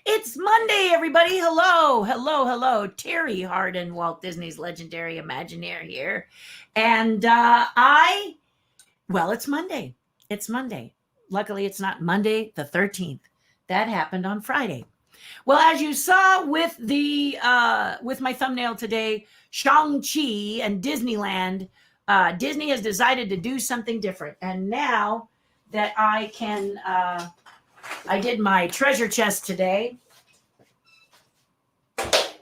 It's Monday, everybody. Hello, hello, hello. Terri Hardin, Walt Disney's legendary Imagineer here. And well, it's Monday. It's Monday. Luckily, it's not Monday the 13th. That happened on Friday. Well, as you saw with with my thumbnail today, Shang-Chi and Disneyland, Disney has decided to do something different. And now that I did my treasure chest today, but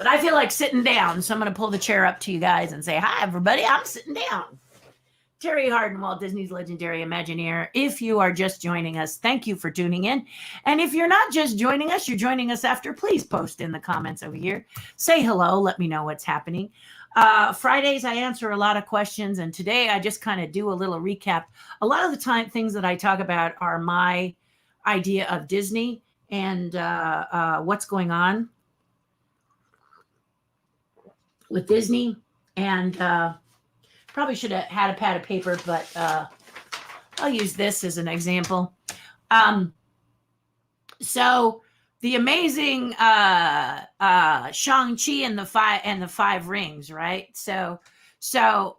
I feel like sitting down, so I'm going to pull the chair up to you guys and say, hi, everybody, I'm sitting down. Terri Hardin, Walt Disney's legendary Imagineer. If you are just joining us, thank you for tuning in. And if you're not just joining us, you're joining us after, please post in the comments over here. Say hello, let me know what's happening. Fridays, I answer a lot of questions, and today I just kind of do a little recap. A lot of the time, things that I talk about are my idea of Disney and what's going on with Disney. And probably should have had a pad of paper, but I'll use this as an example. So the amazing Shang-Chi and the five rings, right? So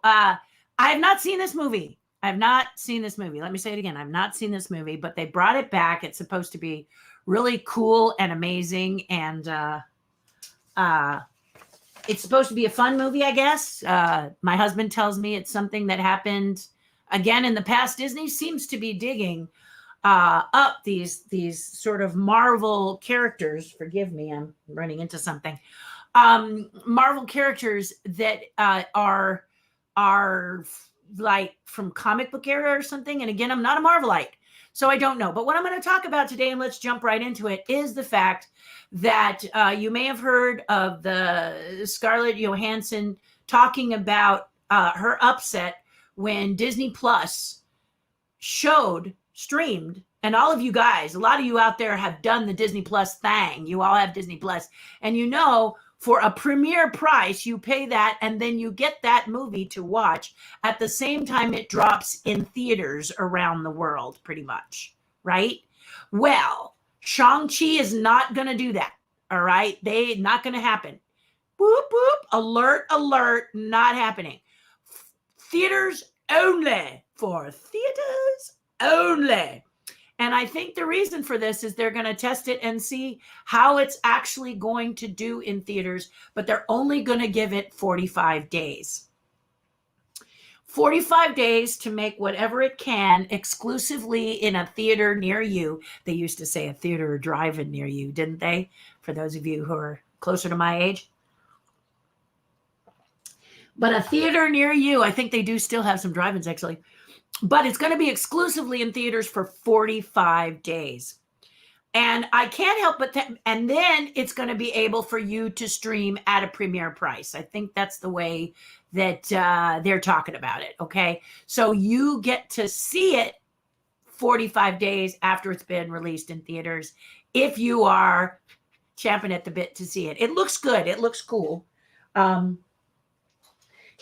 I have not seen this movie. I have not seen this movie. Let me say it again. I've not seen this movie, but they brought it back. It's supposed to be really cool and amazing, and it's supposed to be a fun movie, I guess. My husband tells me it's something that happened again in the past. Disney seems to be digging up these sort of Marvel characters. Forgive me, I'm running into something. Marvel characters that are like from comic book era or something. And again, I'm not a Marvelite, so I don't know. But what I'm going to talk about today, and let's jump right into it, is the fact that you may have heard of the Scarlett Johansson talking about her upset when Disney Plus streamed, and all of you guys, a lot of you out there have done the Disney Plus thing. You all have Disney Plus, and you know, for a premiere price, you pay that, and then you get that movie to watch at the same time it drops in theaters around the world, pretty much, right? Well, Shang-Chi is not going to do that, all right? They not going to happen. Boop, boop, alert, alert, not happening. Theaters only, for theaters only. And I think the reason for this is they're going to test it and see how it's actually going to do in theaters, but they're only going to give it 45 days. 45 days to make whatever it can exclusively in a theater near you. They used to say a theater or drive-in near you, didn't they? For those of you who are closer to my age. But a theater near you, I think they do still have some drive-ins actually. But it's going to be exclusively in theaters for 45 days. And I can't help but, and then it's going to be able for you to stream at a premiere price. I think that's the way that they're talking about it, okay? So you get to see it 45 days after it's been released in theaters if you are champing at the bit to see it. It looks good. It looks cool.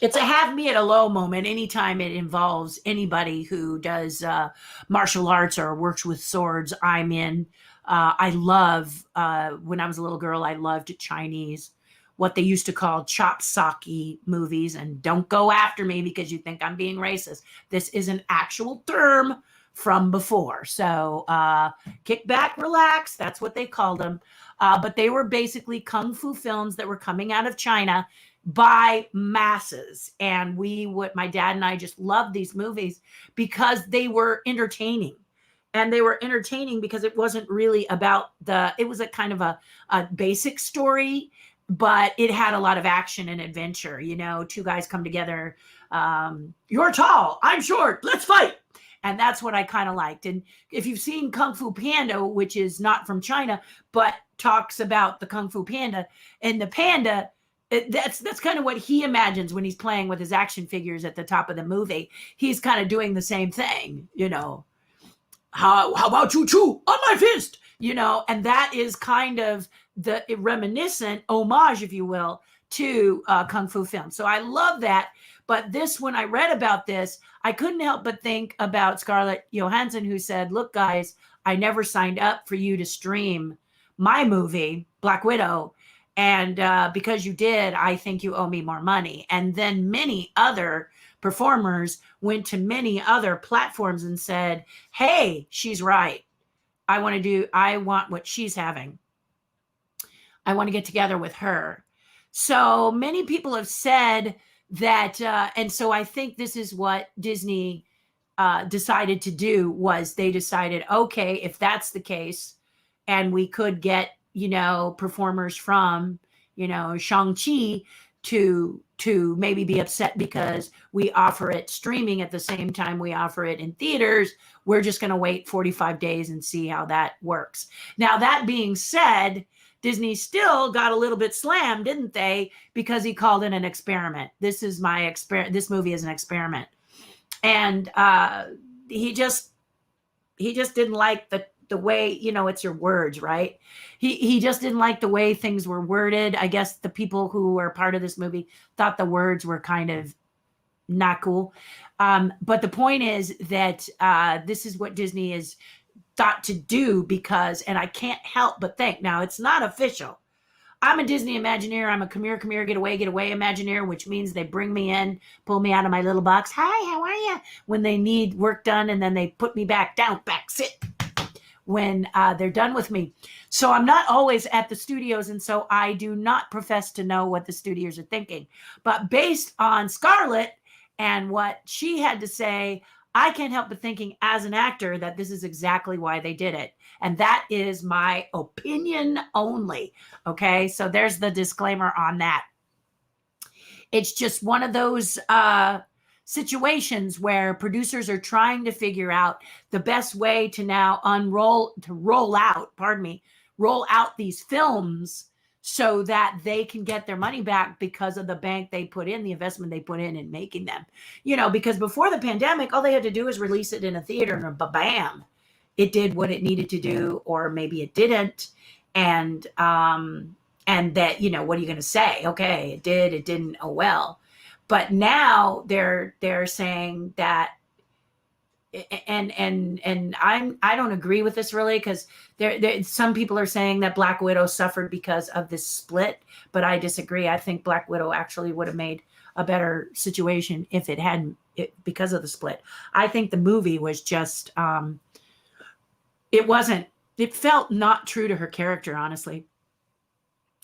It's a have me at a low moment anytime it involves anybody who does martial arts or works with swords. I'm in. I love, when I was a little girl, I loved Chinese, what they used to call chop socky movies. And don't go after me because you think I'm being racist. This is an actual term from before. So kick back, relax. That's what they called them. But they were basically kung fu films that were coming out of China by masses. And my dad and I just loved these movies because they were entertaining. And they were entertaining because it wasn't really about it was a kind of a basic story, but it had a lot of action and adventure. You know, two guys come together. You're tall, I'm short, let's fight. And that's what I kind of liked. And if you've seen Kung Fu Panda, which is not from China, but talks about the Kung Fu Panda, and the panda, that's kind of what he imagines when he's playing with his action figures at the top of the movie. He's kind of doing the same thing, you know. How about you chew on my fist? You know, and that is kind of the reminiscent homage, if you will, to Kung Fu film. So I love that. But when I read about this, I couldn't help but think about Scarlett Johansson, who said, look, guys, I never signed up for you to stream my movie, Black Widow. And because you did, I think you owe me more money. And then many other performers went to many other platforms and said, hey, she's right. I want what she's having. I want to get together with her. So many people have said that, and so I think this is what Disney decided to do. Was they decided, okay, if that's the case, and we could get, performers from, Shang-Chi to maybe be upset because we offer it streaming at the same time we offer it in theaters, we're just going to wait 45 days and see how that works. Now, that being said, Disney still got a little bit slammed, didn't they? Because he called it an experiment. This movie is an experiment. And he just didn't like the way, it's your words, right? He just didn't like the way things were worded. I guess the people who were part of this movie thought the words were kind of not cool. But the point is that this is what Disney is thought to do because, and I can't help but think, now it's not official. I'm a Disney Imagineer. I'm a come here, get away Imagineer, which means they bring me in, pull me out of my little box. Hi, how are you? When they need work done, and then they put me back down, sit when they're done with me. So I'm not always at the studios, and so I do not profess to know what the studios are thinking. But based on Scarlett and what she had to say, I can't help but thinking as an actor that this is exactly why they did it. And that is my opinion only. Okay, so there's the disclaimer on that. It's just one of those situations where producers are trying to figure out the best way to now roll out these films so that they can get their money back because of the bank they put in, the investment they put in making them. Because before the pandemic, all they had to do was release it in a theater and bam, it did what it needed to do, or maybe it didn't. And that, what are you going to say? Okay, it did, it didn't, oh well. But now they're saying that, and I don't agree with this really, because there some people are saying that Black Widow suffered because of this split, but I disagree. I think Black Widow actually would have made a better situation if it hadn't, because of the split. I think the movie was just it felt not true to her character, honestly.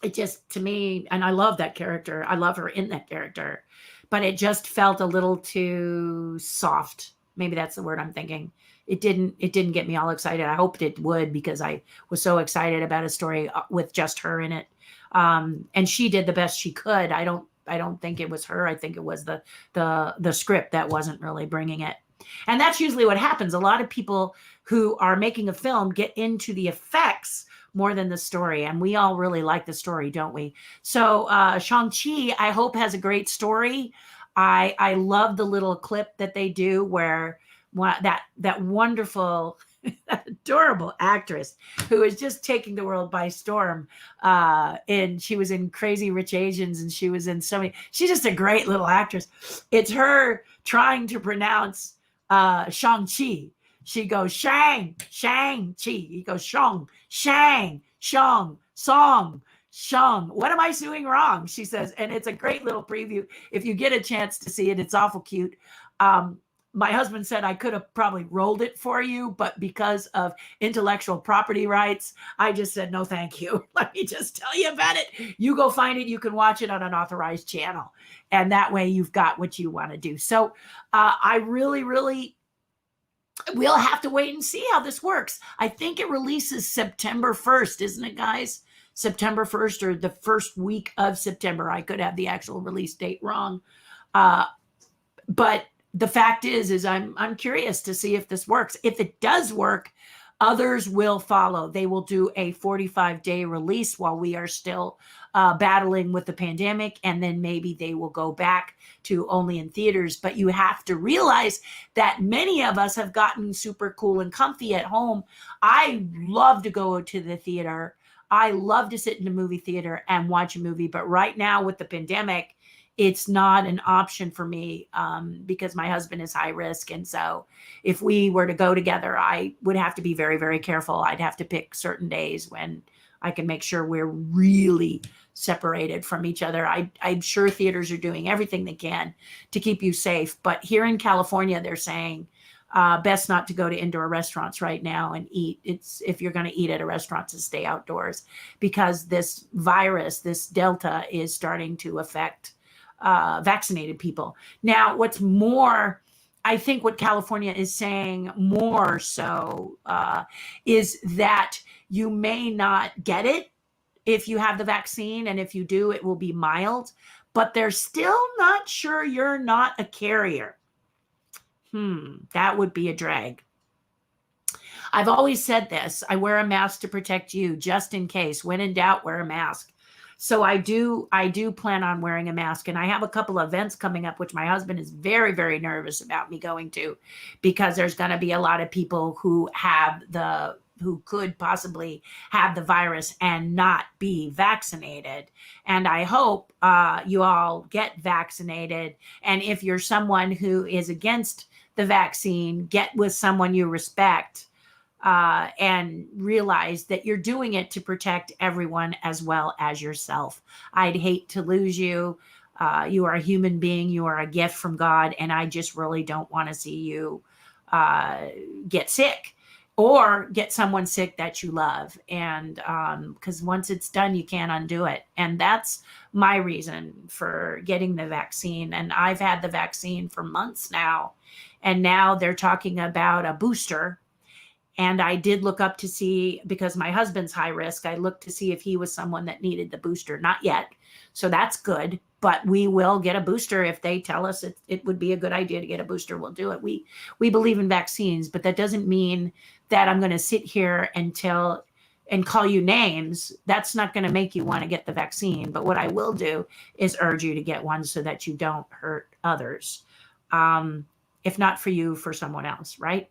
It just, to me, and I love that character, I love her in that character, but it just felt a little too soft. Maybe that's the word I'm thinking. It didn't get me all excited. I hoped it would, because I was so excited about a story with just her in it. And she did the best she could. I don't think it was her. I think it was the script that wasn't really bringing it. And that's usually what happens. A lot of people who are making a film get into the effects more than the story. And we all really like the story, don't we? So Shang-Chi, I hope, has a great story. I love the little clip that they do where that wonderful, adorable actress who is just taking the world by storm. And she was in Crazy Rich Asians, and she was in so many. She's just a great little actress. It's her trying to pronounce Shang-Chi. She goes Shang-Chi. He goes Shang, Song. What am I doing wrong? She says, and it's a great little preview. If you get a chance to see it, it's awful cute. My husband said I could have probably rolled it for you, but because of intellectual property rights, I just said, no, thank you. Let me just tell you about it. You go find it. You can watch it on an authorized channel. And that way you've got what you want to do. So I really, we'll have to wait and see how this works. I think it releases September 1st, isn't it, guys? September 1st, or the first week of September. I could have the actual release date wrong. But the fact is I'm curious to see if this works. If it does work, others will follow. They will do a 45-day release while we are still battling with the pandemic, and then maybe they will go back to only in theaters. But you have to realize that many of us have gotten super cool and comfy at home. I love to go to the theater. I love to sit in a movie theater and watch a movie. But right now with the pandemic, it's not an option for me, because my husband is high risk. And so if we were to go together, I would have to be very, very careful. I'd have to pick certain days when I can make sure we're really separated from each other. I'm sure theaters are doing everything they can to keep you safe. But here in California, they're saying best not to go to indoor restaurants right now and eat. It's if you're going to eat at a restaurant, to stay outdoors, because this virus, this Delta, is starting to affect vaccinated people. Now, what's more, I think what California is saying more so is that you may not get it if you have the vaccine, and if you do, it will be mild, but they're still not sure you're not a carrier. That would be a drag. I've always said this: I wear a mask to protect you, just in case. When in doubt, wear a mask. So I do plan on wearing a mask, and I have a couple of events coming up, which my husband is very, very nervous about me going to, because there's going to be a lot of people who could possibly have the virus and not be vaccinated. And I hope you all get vaccinated. And if you're someone who is against the vaccine, get with someone you respect, and realize that you're doing it to protect everyone as well as yourself. I'd hate to lose you. You are a human being. You are a gift from God. And I just really don't want to see you get sick, or get someone sick that you love. And because once it's done, you can't undo it. And that's my reason for getting the vaccine. And I've had the vaccine for months now. And now they're talking about a booster. And I did look up to see, because my husband's high risk, I looked to see if he was someone that needed the booster. Not yet. So that's good. But we will get a booster if they tell us it would be a good idea to get a booster. We'll do it. We believe in vaccines, but that doesn't mean that I'm going to sit here and call you names. That's not going to make you want to get the vaccine. But what I will do is urge you to get one so that you don't hurt others. If not for you, for someone else, right?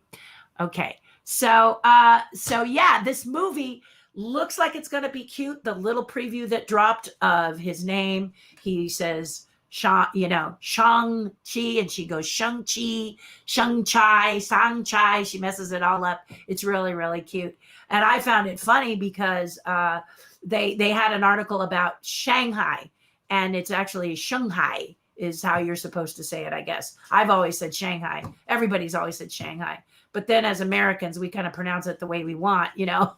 Okay. So yeah, this movie looks like it's going to be cute. The little preview that dropped of his name, he says, Shang-Chi, and she goes Shang-Chi, ShangChi, ShangChi. She messes it all up. It's really, really cute. And I found it funny because they had an article about Shanghai, and it's actually Shanghai is how you're supposed to say it, I guess. I've always said Shanghai. Everybody's always said Shanghai. But then as Americans, we kind of pronounce it the way we want, you know.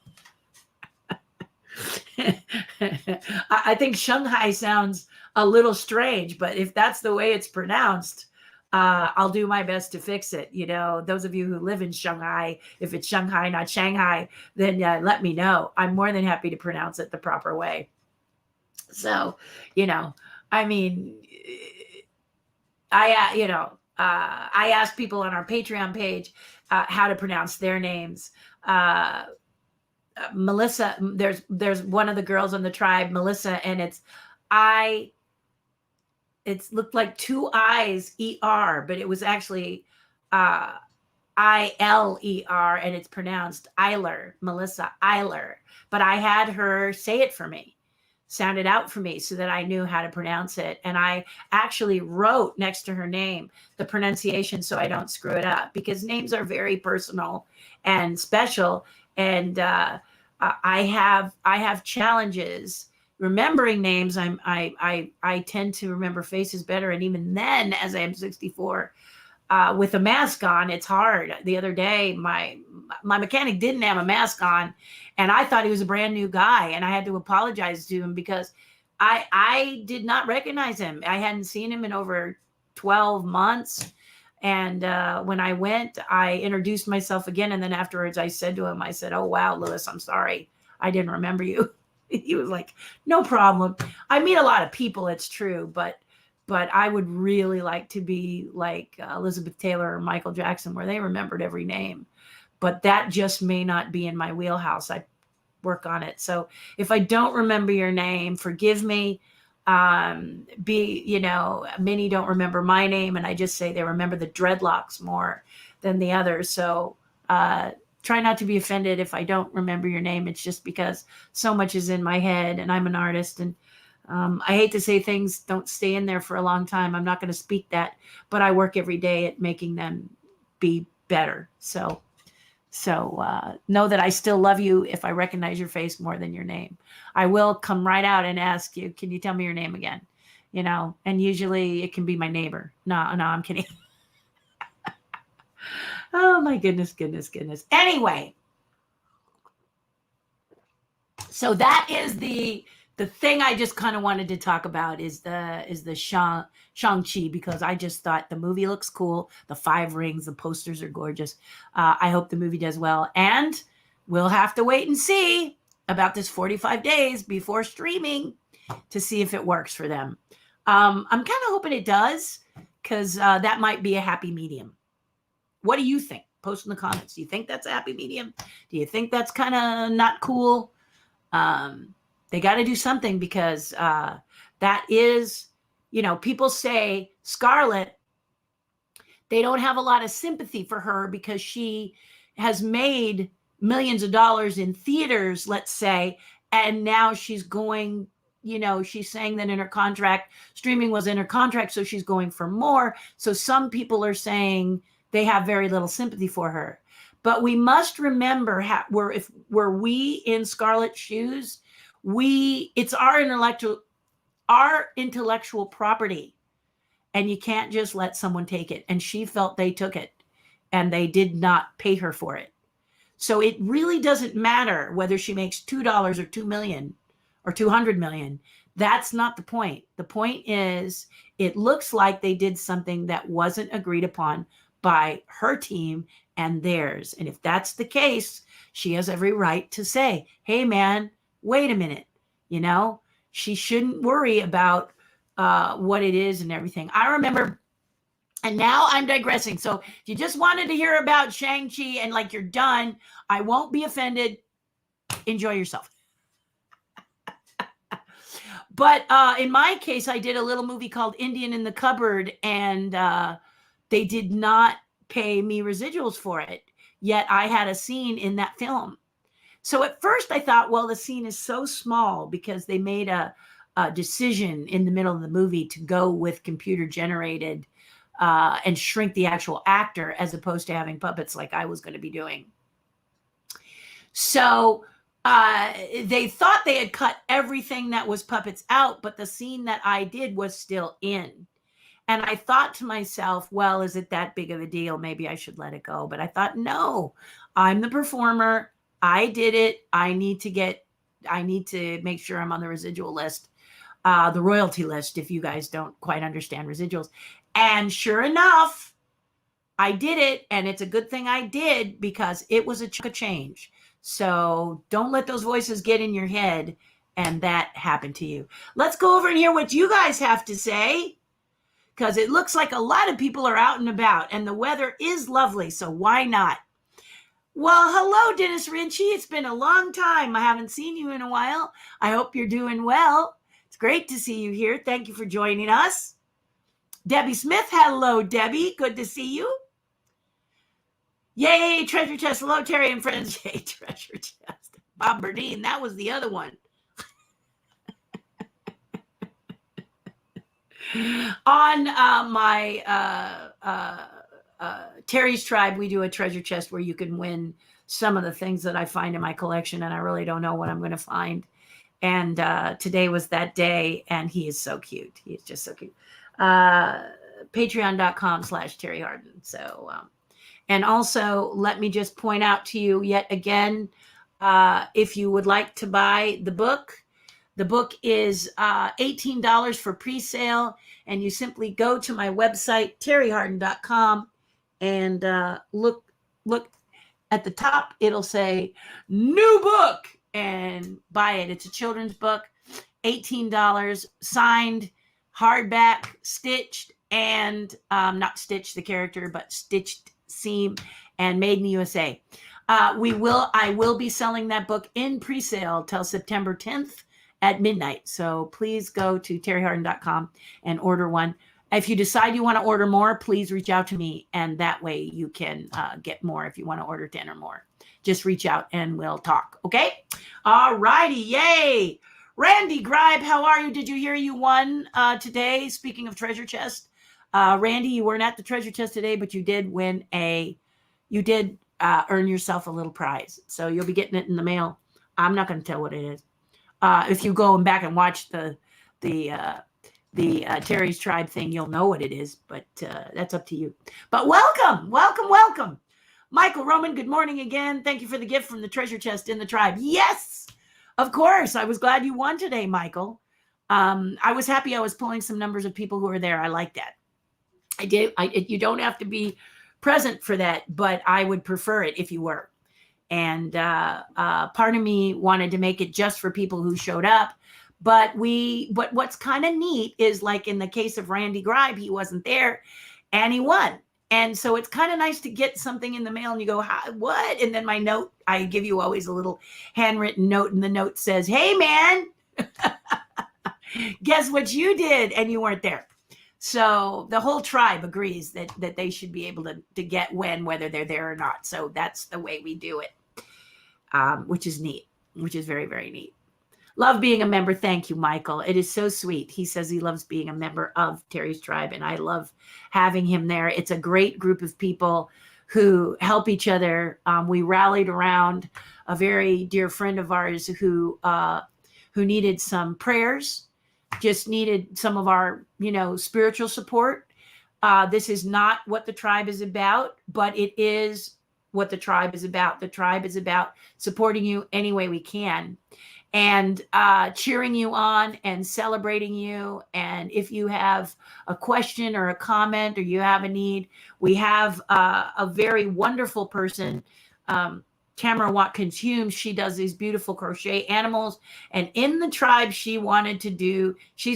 I think Shanghai sounds a little strange, but if that's the way it's pronounced, I'll do my best to fix it. You know, those of you who live in Shanghai, if it's Shanghai, not Shanghai, then let me know. I'm more than happy to pronounce it the proper way. So, you know, I mean, I asked people on our Patreon page how to pronounce their names. Melissa, there's one of the girls on the tribe, Melissa, and it's looked like two I's, E-R, but it was actually I-L-E-R, and it's pronounced Eiler, Melissa Eiler. But I had her say it for me, sound it out for me, so that I knew how to pronounce it. And I actually wrote next to her name the pronunciation so I don't screw it up, because names are very personal and special. And I have challenges remembering names. I tend to remember faces better, and even then, as I am 64, with a mask on, it's hard. The other day, my mechanic didn't have a mask on, and I thought he was a brand new guy, and I had to apologize to him because I did not recognize him. I hadn't seen him in over 12 months. And when I went, I introduced myself again. And then afterwards I said to him, I said, "Oh, wow, Lewis, I'm sorry. I didn't remember you." He was like, "No problem. I meet a lot of people, it's true, but I would really like to be like Elizabeth Taylor or Michael Jackson, where they remembered every name. But that just may not be in my wheelhouse. I work on it. So if I don't remember your name, forgive me. Many don't remember my name, and I just say they remember the dreadlocks more than the others. So try not to be offended if I don't remember your name. It's just because so much is in my head, and I'm an artist, and I hate to say things don't stay in there for a long time. I'm not going to speak that, but I work every day at making them be better. So know that I still love you if I recognize your face more than your name. I will come right out and ask you, can you tell me your name again? You know, and usually it can be my neighbor. No, I'm kidding. Oh my goodness. Anyway, so that is the thing I just kind of wanted to talk about is the Shang-Chi, because I just thought the movie looks cool. The 5 rings, the posters are gorgeous. I hope the movie does well. And we'll have to wait and see about this 45 days before streaming to see if it works for them. I'm kind of hoping it does, because that might be a happy medium. What do you think? Post in the comments. Do you think that's a happy medium? Do you think that's kind of not cool? They got to do something, because that is, you know, people say Scarlett, they don't have a lot of sympathy for her because she has made millions of dollars in theaters, let's say, and now she's going, you know, she's saying that in her contract, streaming was in her contract, so she's going for more. So some people are saying they have very little sympathy for her. But we must remember if we in Scarlett's shoes, it's our intellectual property, and you can't just let someone take it. And she felt they took it, and they did not pay her for it. So it really doesn't matter whether she makes $2 or $2 million or 200 million. That's not the point. The point is, it looks like they did something that wasn't agreed upon by her team and theirs. And if that's the case, she has every right to say, hey man, wait a minute. You know, she shouldn't worry about what it is and everything. I remember, and now I'm digressing. So if you just wanted to hear about Shang-Chi and like you're done, I won't be offended. Enjoy yourself. But in my case, I did a little movie called Indian in the Cupboard, and they did not pay me residuals for it, yet I had a scene in that film. So at first I thought, well, the scene is so small because they made a decision in the middle of the movie to go with computer generated and shrink the actual actor as opposed to having puppets like I was going to be doing. So they thought they had cut everything that was puppets out, but the scene that I did was still in. And I thought to myself, well, is it that big of a deal? Maybe I should let it go. But I thought, no, I'm the performer. I did it. I need to make sure I'm on the residual list, the royalty list, if you guys don't quite understand residuals. And sure enough, I did it. And it's a good thing I did, because it was a chunk of change. So don't let those voices get in your head and that happened to you. Let's go over and hear what you guys have to say, because it looks like a lot of people are out and about, and the weather is lovely, so why not? Well, hello, Dennis Rinchie. It's been a long time. I haven't seen you in a while. I hope you're doing well. It's great to see you here. Thank you for joining us. Debbie Smith, hello, Debbie. Good to see you. Yay, treasure chest. Hello, Terry and friends. Yay, treasure chest. Bob Burdine, that was the other one. On my Terry's Tribe, we do a treasure chest where you can win some of the things that I find in my collection, and I really don't know what I'm going to find. And today was that day, and he is so cute. He is just so cute. Patreon.com/Terri Hardin. So, and also let me just point out to you yet again, if you would like to buy the book is $18 for pre-sale, and you simply go to my website, terrihardin.com, and look at the top. It'll say new book, and buy it. It's a children's book, $18, signed, hardback, stitched, and not stitched the character, but stitched seam, and made in the USA. I will be selling that book in pre-sale till September 10th. At midnight. So please go to terrihardin.com and order one. If you decide you want to order more, please reach out to me, and that way you can get more. If you want to order 10 or more, just reach out and we'll talk. Okay. All righty. Yay. Randy Gribe, how are you? Did you hear you won today? Speaking of treasure chest, Randy, you weren't at the treasure chest today, but you did win you did earn yourself a little prize. So you'll be getting it in the mail. I'm not going to tell what it is. If you go back and watch the Terry's Tribe thing, you'll know what it is, but that's up to you. But welcome, welcome, welcome. Michael Roman, good morning again. Thank you for the gift from the treasure chest in the tribe. Yes, of course. I was glad you won today, Michael. I was happy I was pulling some numbers of people who were there. I like that. I did. You don't have to be present for that, but I would prefer it if you were. And part of me wanted to make it just for people who showed up. But what's kind of neat is, like in the case of Randy Gribe, he wasn't there and he won. And so it's kind of nice to get something in the mail and you go, what? And then my note, I give you always a little handwritten note, and the note says, hey, man, guess what you did? And you weren't there. So the whole tribe agrees that they should be able to get whether they're there or not. So that's the way we do it, which is neat, which is very, very neat. Love being a member. Thank you, Michael. It is so sweet. He says he loves being a member of Terry's Tribe, and I love having him there. It's a great group of people who help each other. We rallied around a very dear friend of ours who needed some prayers, just needed some of our, spiritual support. This is not what the tribe is about, but it is what the tribe is about. The tribe is about supporting you any way we can, and cheering you on and celebrating you. And if you have a question or a comment or you have a need, we have a very wonderful person, Tamara Watkins Humes. She does these beautiful crochet animals. And in the tribe, she's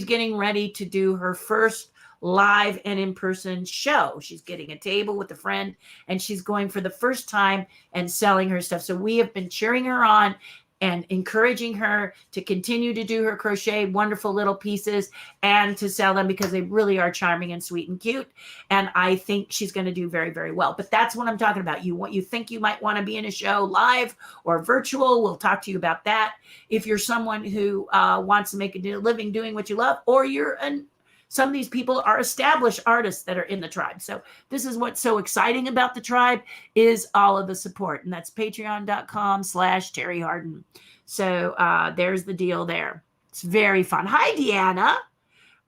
getting ready to do her first live and in-person show. She's getting a table with a friend, and she's going for the first time and selling her stuff. So we have been cheering her on and encouraging her to continue to do her crochet wonderful little pieces and to sell them, because they really are charming and sweet and cute. And I think she's going to do very, very well. But that's what I'm talking about. You think you might want to be in a show live or virtual, we'll talk to you about that. If you're someone who wants to make a living doing what you love, or some of these people are established artists that are in the tribe. So this is what's so exciting about the tribe, is all of the support. And that's patreon.com/Terri Hardin. So there's the deal there. It's very fun. Hi, Deanna.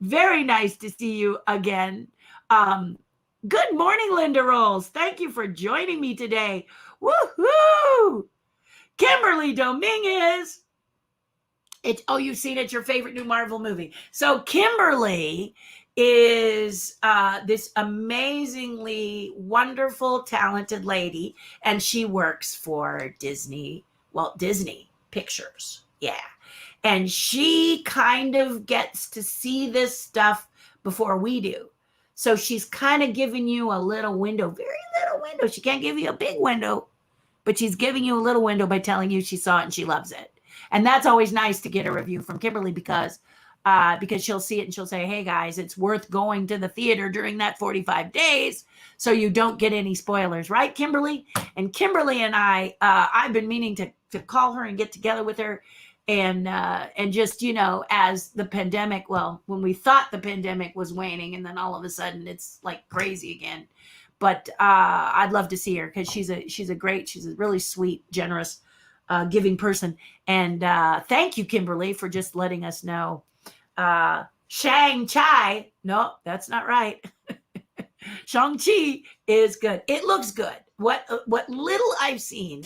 Very nice to see you again. Good morning, Linda Rolls. Thank you for joining me today. Woohoo! Kimberly Dominguez. You've seen it, your favorite new Marvel movie. So Kimberly is this amazingly wonderful, talented lady, and she works for Disney Pictures. Yeah. And she kind of gets to see this stuff before we do. So she's kind of giving you a little window, very little window. She can't give you a big window, but she's giving you a little window by telling you she saw it and she loves it. And that's always nice to get a review from Kimberly, because she'll see it and she'll say, hey guys, it's worth going to the theater during that 45 days so you don't get any spoilers. Right, Kimberly? And Kimberly and I've been meaning to call her and get together with her and just, as the pandemic, when we thought the pandemic was waning, and then all of a sudden it's like crazy again. But I'd love to see her, because she's a really sweet, generous, giving person. And thank you, Kimberly, for just letting us know. Shang-Chi, no, that's not right. Shang-Chi is good. It looks good. What little I've seen,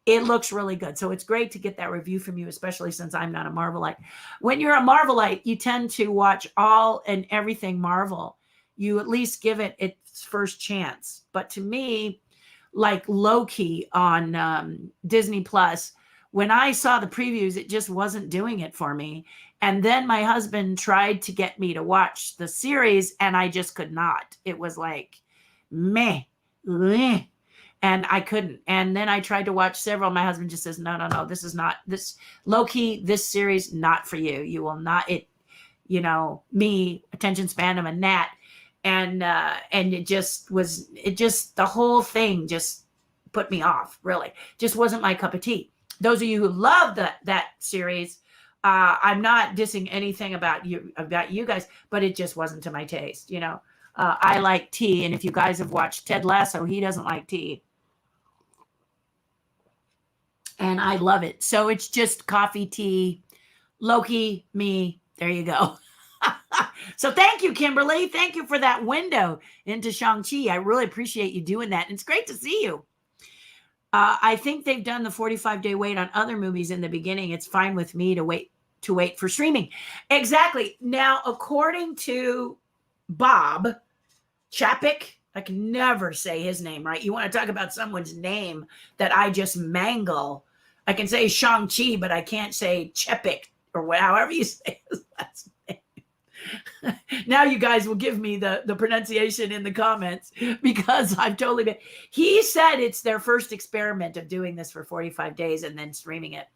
it looks really good. So it's great to get that review from you, especially since I'm not a Marvelite. When you're a Marvelite, you tend to watch all and everything Marvel. You at least give it its first chance. But to me, like Loki on Disney Plus, when I saw the previews, it just wasn't doing it for me. And then my husband tried to get me to watch the series, and I just could not. It was like, meh, and I couldn't. And then I tried to watch several. My husband just says, no, this Loki, this series, not for you. You will not, me, attention span of a gnat. And the whole thing just put me off, really. Just wasn't my cup of tea. Those of you who love that series, I'm not dissing anything about you guys, but it just wasn't to my taste. I like tea, and if you guys have watched Ted Lasso, he doesn't like tea, and I love it. So it's just coffee, tea, Loki, me. There you go. So thank you, Kimberly. Thank you for that window into Shang-Chi. I really appreciate you doing that. And it's great to see you. I think they've done the 45-day wait on other movies in the beginning. It's fine with me to wait for streaming. Exactly. Now, according to Bob Chapek, I can never say his name right. You want to talk about someone's name that I just mangle. I can say Shang-Chi, but I can't say Chepik or however you say his last name. Now you guys will give me the pronunciation in the comments, because I've totally been. He said it's their first experiment of doing this for 45 days and then streaming it.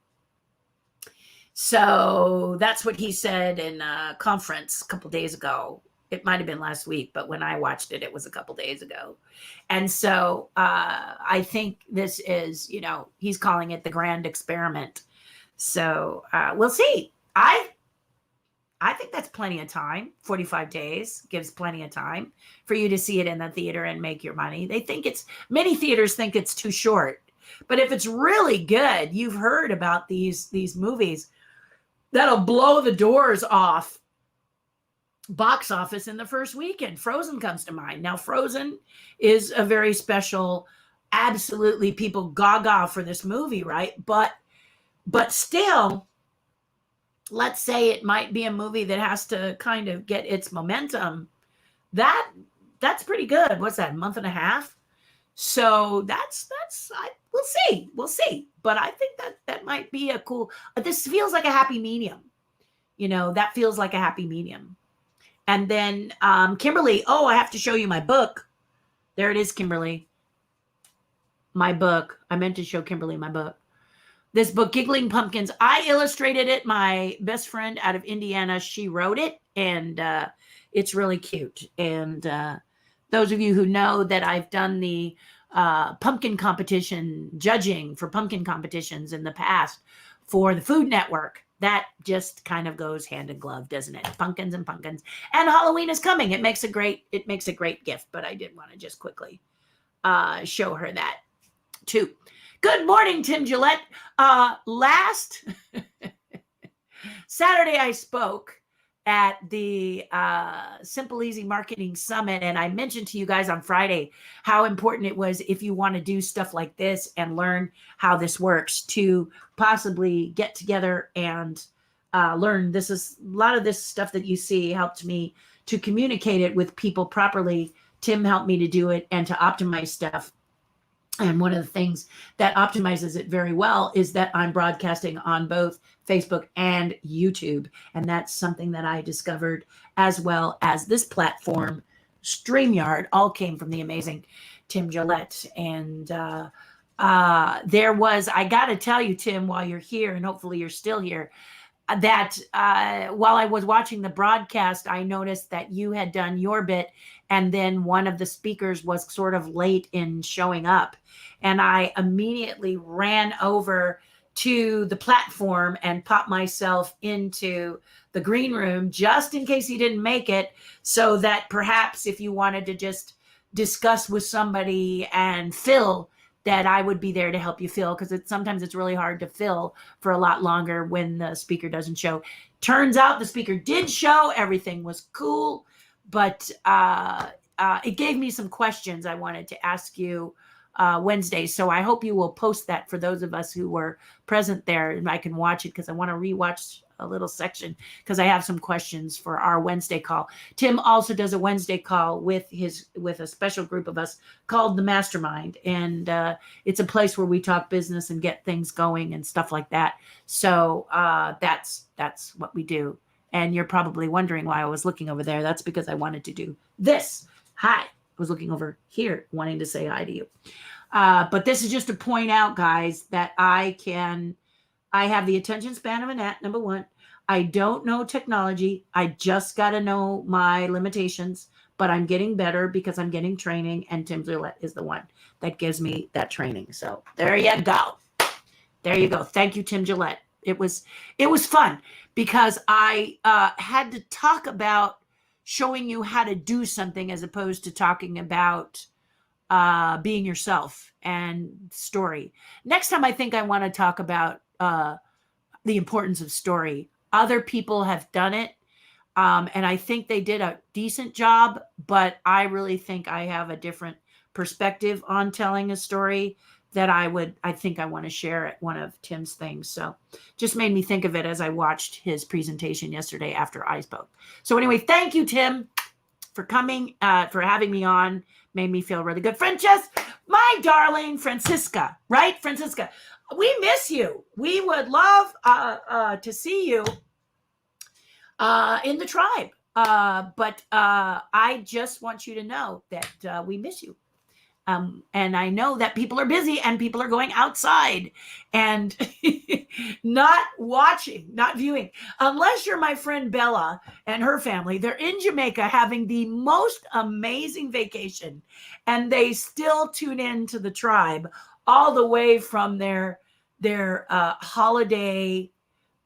So that's what he said in a conference a couple days ago. It might have been last week, but when I watched it, it was a couple days ago. And so I think this is, he's calling it the grand experiment. So we'll see. I think that's plenty of time. 45 days gives plenty of time for you to see it in the theater and make your money. Many theaters think it's too short. But if it's really good, you've heard about these movies that'll blow the doors off box office in the first weekend. Frozen comes to mind. Now, Frozen is a very special, absolutely people gaga for this movie, right? But still, let's say it might be a movie that has to kind of get its momentum. That's pretty good. What's that, a month and a half? So we'll see. But I think that might be a cool, this feels like a happy medium. That feels like a happy medium. And then Kimberly, I have to show you my book. There it is, Kimberly. My book. I meant to show Kimberly my book. This book, Giggling Pumpkins, I illustrated it. My best friend out of Indiana, she wrote it, and it's really cute. And those of you who know that I've done the pumpkin competition, judging for pumpkin competitions in the past for the Food Network, that just kind of goes hand in glove, doesn't it? Pumpkins and pumpkins. And Halloween is coming. It makes a great gift, but I did want to just quickly show her that too. Good morning, Tim Gillette. Last Saturday, I spoke at the Simple Easy Marketing Summit, and I mentioned to you guys on Friday how important it was, if you want to do stuff like this and learn how this works, to possibly get together and learn. This is a lot of this stuff that you see helped me to communicate it with people properly. Tim helped me to do it and to optimize stuff. And one of the things that optimizes it very well is that I'm broadcasting on both Facebook and YouTube. And that's something that I discovered, as well as this platform, StreamYard, all came from the amazing Tim Gillette. And there was, I got to tell you, Tim, while you're here, and hopefully you're still here, that while I was watching the broadcast, I noticed that you had done your bit, and then one of the speakers was sort of late in showing up. And I immediately ran over to the platform and popped myself into the green room just in case he didn't make it, so that perhaps if you wanted to just discuss with somebody and fill, that I would be there to help you fill, because sometimes it's really hard to fill for a lot longer when the speaker doesn't show. Turns out the speaker did show. Everything was cool, but it gave me some questions I wanted to ask you Wednesday. So I hope you will post that for those of us who were present there, and I can watch it, because I want to rewatch a little section, because I have some questions for our Wednesday call. Tim also does a Wednesday call with a special group of us called the Mastermind, and it's a place where we talk business and get things going and stuff like that. So that's what we do. And you're probably wondering why I was looking over there. That's because I wanted to do this. Hi. I was looking over here wanting to say hi to you. But this is just to point out, guys, that I have the attention span of a gnat, number one. I don't know technology. I just got to know my limitations, but I'm getting better because I'm getting training, and Tim Gillette is the one that gives me that training. So there you go. There you go. Thank you, Tim Gillette. It was fun because I had to talk about showing you how to do something as opposed to talking about being yourself and story. Next time, I think I want to talk about the importance of story. Other people have done it, and I think they did a decent job, but I really think I have a different perspective on telling a story that I think I want to share at one of Tim's things. So just made me think of it as I watched his presentation yesterday after I spoke. So anyway, thank you, Tim, for coming, for having me on. Made me feel really good. My darling Francisca, right? Francisca, we miss you. We would love to see you in the tribe. But I just want you to know that we miss you. And I know that people are busy and people are going outside and not watching, not viewing. Unless you're my friend Bella and her family, they're in Jamaica having the most amazing vacation. And they still tune in to the tribe all the way from their holiday.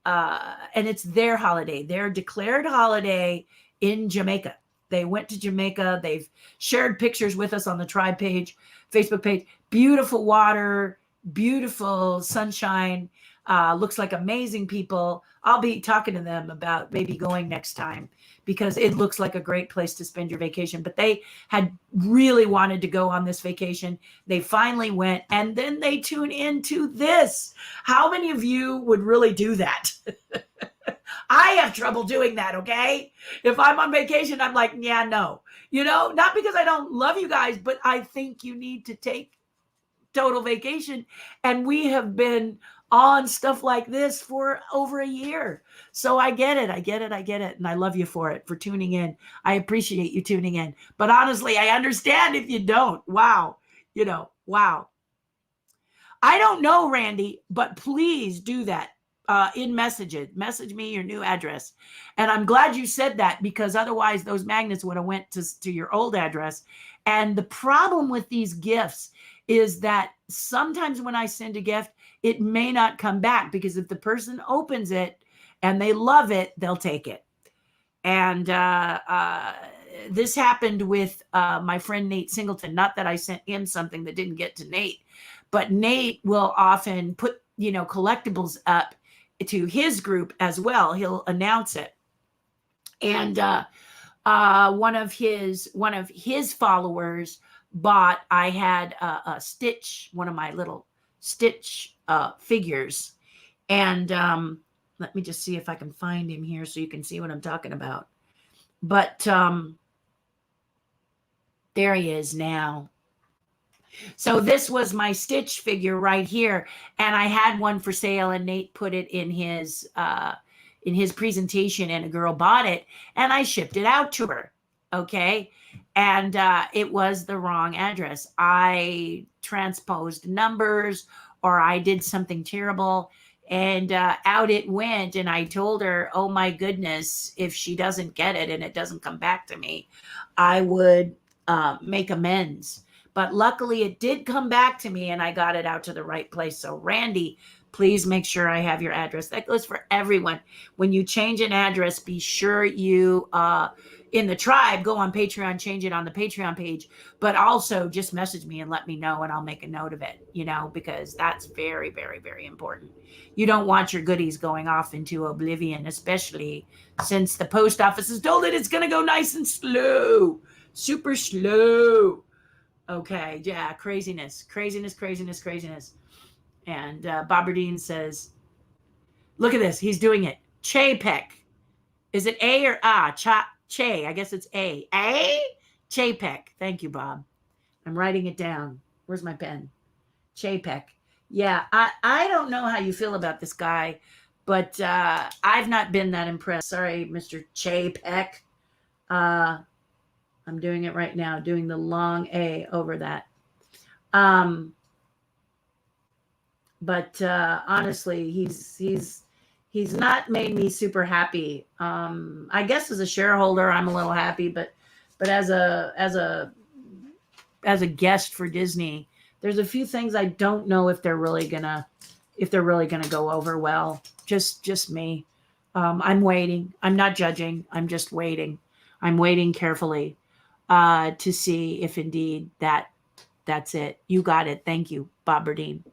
And it's their holiday, their declared holiday in Jamaica. They went to Jamaica. They've shared pictures with us on the tribe page, Facebook page. Beautiful water, beautiful sunshine. Looks like amazing people. I'll be talking to them about maybe going next time because it looks like a great place to spend your vacation. But they had really wanted to go on this vacation. They finally went, and then they tune into this. How many of you would really do that? I have trouble doing that, okay? If I'm on vacation, I'm like, yeah, no. Not because I don't love you guys, but I think you need to take total vacation. And we have been on stuff like this for over a year. So I get it. And I love you for tuning in. I appreciate you tuning in. But honestly, I understand if you don't. Wow. Wow. I don't know, Randy, but please do that. In message me your new address. And I'm glad you said that because otherwise those magnets would have went to your old address. And the problem with these gifts is that sometimes when I send a gift, it may not come back because if the person opens it and they love it, they'll take it. And this happened with my friend Nate Singleton. Not that I sent him something that didn't get to Nate, but Nate will often put collectibles up to his group as well. He'll announce it. And one of his followers bought, I had a Stitch, one of my little Stitch figures. And let me just see if I can find him here so you can see what I'm talking about. But there he is now. So this was my Stitch figure right here, and I had one for sale, and Nate put it in his presentation, and a girl bought it, and I shipped it out to her. Okay, and it was the wrong address. I transposed numbers, or I did something terrible, and out it went. And I told her, "Oh my goodness, if she doesn't get it and it doesn't come back to me, I would make amends." But luckily it did come back to me and I got it out to the right place. So Randy, please make sure I have your address. That goes for everyone. When you change an address, be sure you, in the tribe, go on Patreon, change it on the Patreon page, but also just message me and let me know and I'll make a note of it, because that's very, very, very important. You don't want your goodies going off into oblivion, especially since the post office has told it it's going to go nice and slow, super slow. Okay, yeah, craziness. And Bobardine says, look at this. He's doing it. Chapek. Is it A or A? Che. I guess it's A. A? Chapek. Thank you, Bob. I'm writing it down. Where's my pen? Chapek. Yeah, I don't know how you feel about this guy, but I've not been that impressed. Sorry, Mr. Chapek. I'm doing it right now, doing the long A over that. But honestly, he's not made me super happy. I guess as a shareholder, I'm a little happy, but as a guest for Disney, there's a few things I don't know if they're really gonna if they're really going to go over well. Just me. I'm waiting. I'm not judging. I'm just waiting. I'm waiting carefully to see if indeed that's it. You got it. Thank you, Bob Berdeen.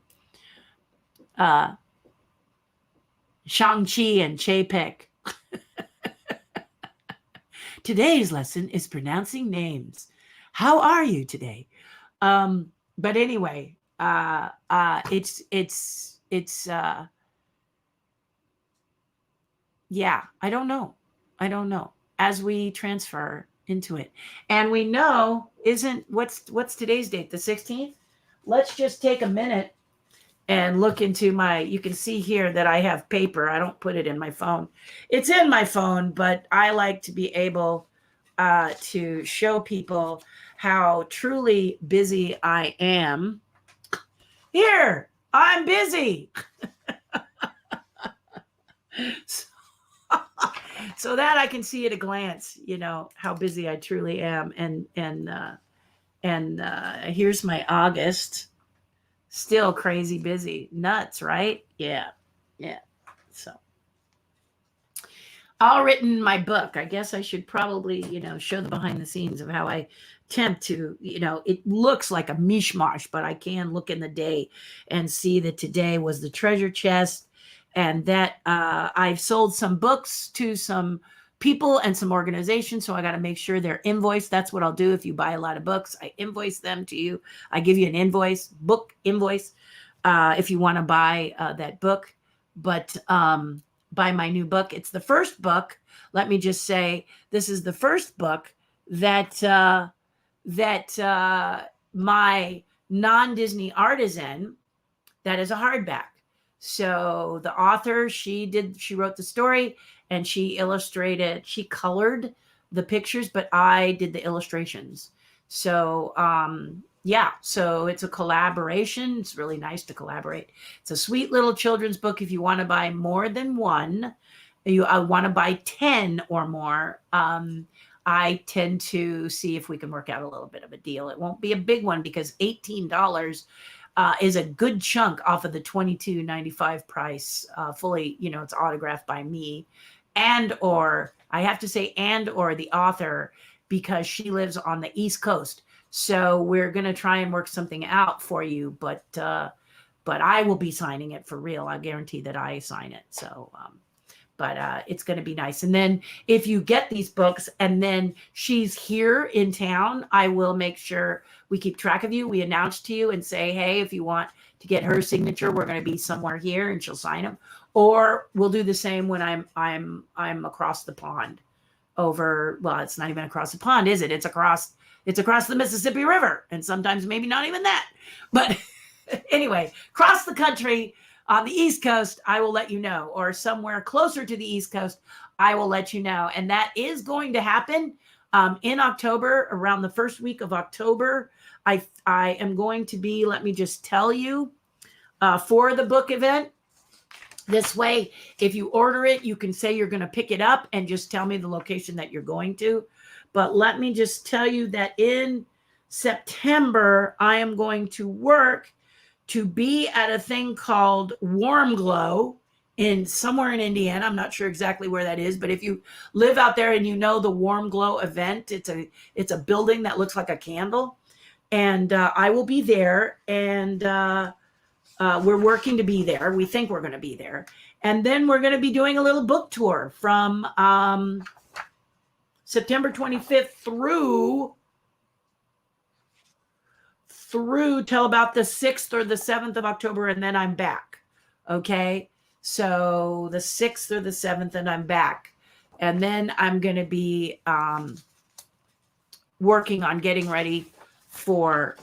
ShangChi and Chapek. Today's lesson is pronouncing names. How are you today? But anyway, it's yeah, I don't know. As we transfer into it. And we know what's today's date? The 16th? Let's just take a minute and look into you can see here that I have paper. I don't put it in my phone. It's in my phone, but I like to be able to show people how truly busy I am. Here, I'm busy. So that I can see at a glance, how busy I truly am. And here's my August. Still crazy busy. Nuts, right? Yeah. So all written my book. I guess I should probably, show the behind the scenes of how I attempt to, it looks like a mishmash, but I can look in the day and see that today was the treasure chest, and that I've sold some books to some people and some organizations. So I got to make sure they're invoiced. That's what I'll do. If you buy a lot of books, I invoice them to you. I give you an book invoice, if you want to buy that book. But buy my new book. It's the first book. Let me just say, this is the first book that my non-Disney artisan, that is a hardback. So the author, she wrote the story and she colored the pictures, but I did the illustrations. So, so it's a collaboration. It's really nice to collaborate. It's a sweet little children's book. If you want to buy more than one, I want to buy 10 or more. I tend to see if we can work out a little bit of a deal. It won't be a big one because $18 is a good chunk off of the $22.95 price. Fully, it's autographed by me, or the author, because she lives on the East Coast. So we're going to try and work something out for you, but I will be signing it for real. I guarantee that I sign it. So, but it's going to be nice. And then if you get these books and then she's here in town, I will make sure we keep track of you. We announce to you and say, hey, if you want to get her signature, we're going to be somewhere here and she'll sign them. Or we'll do the same when I'm across the pond over, well, it's not even across the pond, is it? It's across the Mississippi River. And sometimes maybe not even that. But anyway, across the country, on the East Coast, I will let you know, or somewhere closer to the East Coast, I will let you know. And that is going to happen in October, around the first week of October. I am going to be, let me just tell you, for the book event. This way, if you order it, you can say you're going to pick it up and just tell me the location that you're going to. But let me just tell you that in September, I am going to work to be at a thing called Warm Glow somewhere in Indiana. I'm not sure exactly where that is, but if you live out there and you know the Warm Glow event, it's a building that looks like a candle, and I will be there, and we're working to be there. We think we're going to be there, and then we're going to be doing a little book tour from September 25th through till about the 6th or the 7th of October, and then I'm back. Okay. So the 6th or the 7th, and I'm back. And then I'm going to be working on getting ready for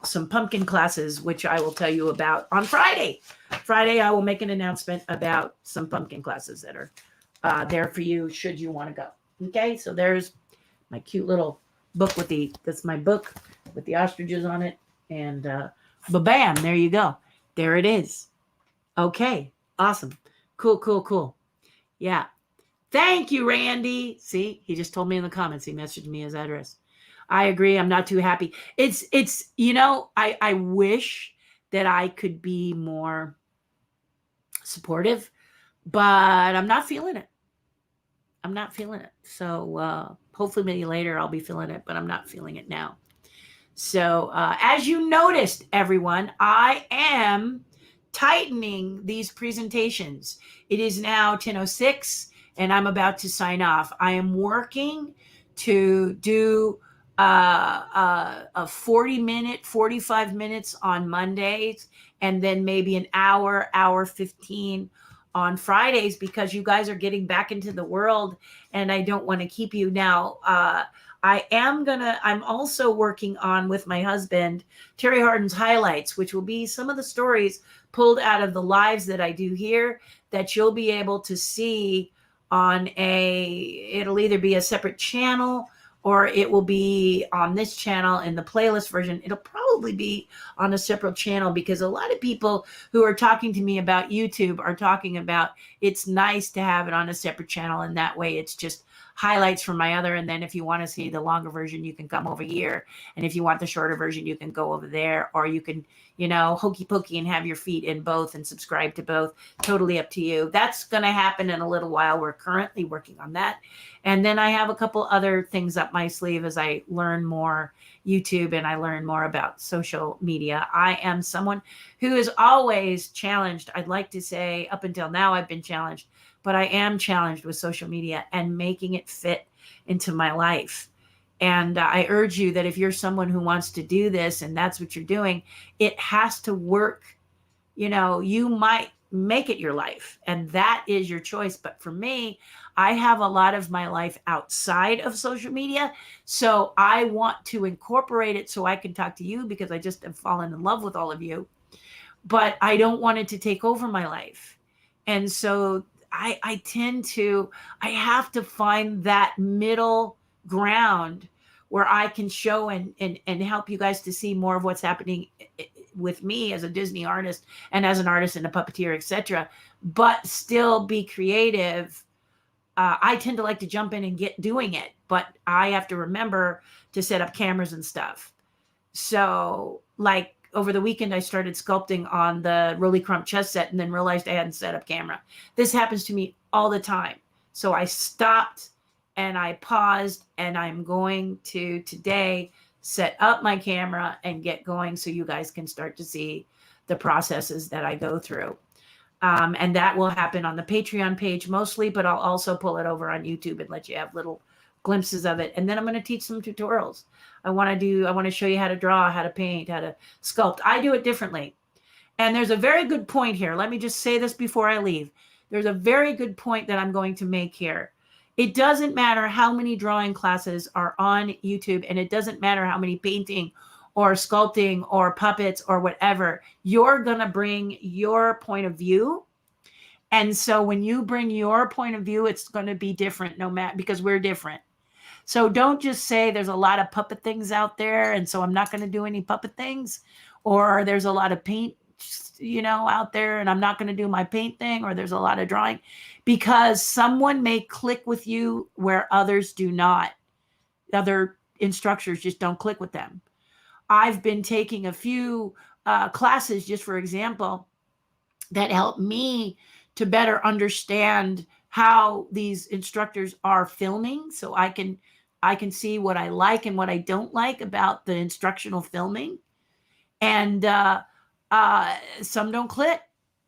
some pumpkin classes, which I will tell you about on Friday. Friday, I will make an announcement about some pumpkin classes that are there for you should you want to go. Okay. So there's my cute little book that's my book with the ostriches on it, and bam, there you go, there it is. Okay, awesome, cool. Yeah, thank you, Randy. See, he just told me in the comments, he messaged me his address. I agree, I'm not too happy. It's I wish that I could be more supportive, but I'm not feeling it. I'm not feeling it. So hopefully maybe later I'll be feeling it, but I'm not feeling it now. So as you noticed, everyone, I am tightening these presentations. It is now 10:06 and I'm about to sign off. I am working to do a 40-minute, 45 minutes on Mondays, and then maybe an hour 15 on Fridays, because you guys are getting back into the world and I don't want to keep you now. I'm also working on, with my husband, Terri Hardin's highlights, which will be some of the stories pulled out of the lives that I do here that you'll be able to see on it'll either be a separate channel or it will be on this channel in the playlist version. It'll probably be on a separate channel because a lot of people who are talking to me about YouTube are talking about it's nice to have it on a separate channel, and that way it's just highlights from my other, and then if you want to see the longer version, you can come over here, and if you want the shorter version, you can go over there, or you can, hokey pokey and have your feet in both and subscribe to both. Totally up to you. That's going to happen in a little while. We're currently working on that, and then I have a couple other things up my sleeve as I learn more YouTube and I learn more about social media. I am someone who is always challenged. I'd like to say up until now I've been challenged, but I am challenged with social media and making it fit into my life. And I urge you that if you're someone who wants to do this and that's what you're doing, it has to work. You might make it your life and that is your choice. But for me, I have a lot of my life outside of social media. So I want to incorporate it so I can talk to you because I just have fallen in love with all of you. But I don't want it to take over my life. And so I have to find that middle ground where I can show and help you guys to see more of what's happening with me as a Disney artist and as an artist and a puppeteer, etc., but still be creative. I tend to like to jump in and get doing it, but I have to remember to set up cameras and stuff. So like over the weekend, I started sculpting on the Roly Crump chess set and then realized I hadn't set up camera. This happens to me all the time. So I stopped and I paused, and I'm going to today set up my camera and get going so you guys can start to see the processes that I go through. And that will happen on the Patreon page mostly, but I'll also pull it over on YouTube and let you have little glimpses of it. And then I'm going to teach some tutorials. I want to show you how to draw, how to paint, how to sculpt. I do it differently. And there's a very good point here. Let me just say this before I leave. There's a very good point that I'm going to make here. It doesn't matter how many drawing classes are on YouTube, and it doesn't matter how many painting or sculpting or puppets or whatever. You're going to bring your point of view. And so when you bring your point of view, it's going to be different because we're different. So don't just say there's a lot of puppet things out there, and so I'm not going to do any puppet things, or there's a lot of paint, out there, and I'm not going to do my paint thing, or there's a lot of drawing, because someone may click with you where others do not. Other instructors just don't click with them. I've been taking a few classes, just for example, that help me to better understand how these instructors are filming, so I can see what I like and what I don't like about the instructional filming. And some don't click.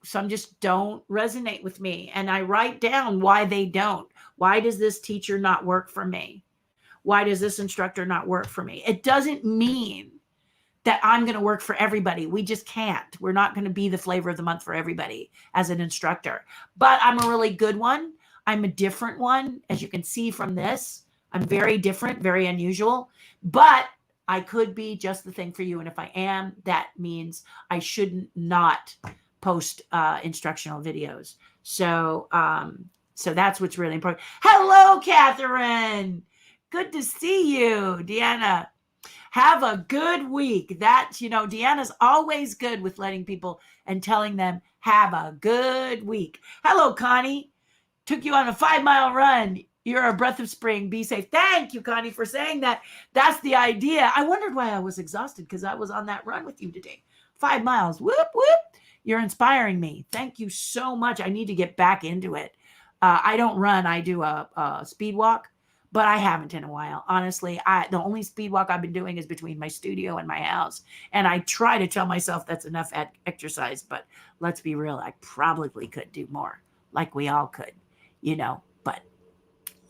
Some just don't resonate with me. And I write down why they don't. Why does this teacher not work for me? Why does this instructor not work for me? It doesn't mean that I'm going to work for everybody. We just can't. We're not going to be the flavor of the month for everybody as an instructor. But I'm a really good one. I'm a different one. As you can see from this, I'm very different, very unusual. But I could be just the thing for you. And if I am, that means I shouldn't not post instructional videos. So that's what's really important. Hello, Catherine. Good to see you, Deanna. Have a good week. Deanna's always good with letting people and telling them, have a good week. Hello, Connie. Took you on a 5-mile run. You're a breath of spring. Be safe. Thank you, Connie, for saying that. That's the idea. I wondered why I was exhausted, because I was on that run with you today. 5 miles. Whoop, whoop. You're inspiring me. Thank you so much. I need to get back into it. I don't run. I do a speed walk, but I haven't in a while. Honestly, the only speed walk I've been doing is between my studio and my house. And I try to tell myself that's enough exercise, but let's be real. I probably could do more, like we all could, but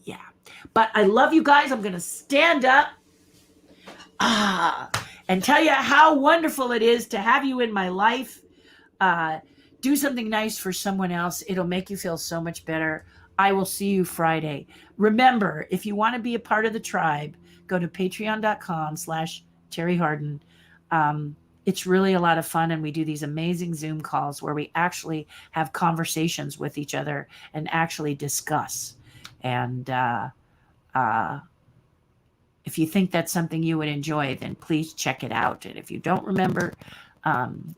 yeah. But I love you guys. I'm going to stand up and tell you how wonderful it is to have you in my life. Do something nice for someone else. It'll make you feel so much better. I will see you Friday. Remember, if you want to be a part of the tribe, go to patreon.com/Terri Hardin. It's really a lot of fun, and we do these amazing Zoom calls where we actually have conversations with each other and actually discuss. And if you think that's something you would enjoy, then please check it out. And if you don't remember,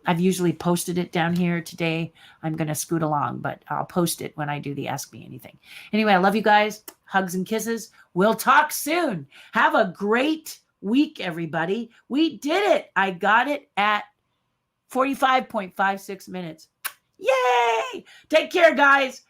I've usually posted it down here. Today I'm going to scoot along, but I'll post it when I do the Ask Me Anything. Anyway, I love you guys. Hugs and kisses. We'll talk soon. Have a great week, everybody. We did it. I got it at 45.56 minutes. Yay! Take care, guys.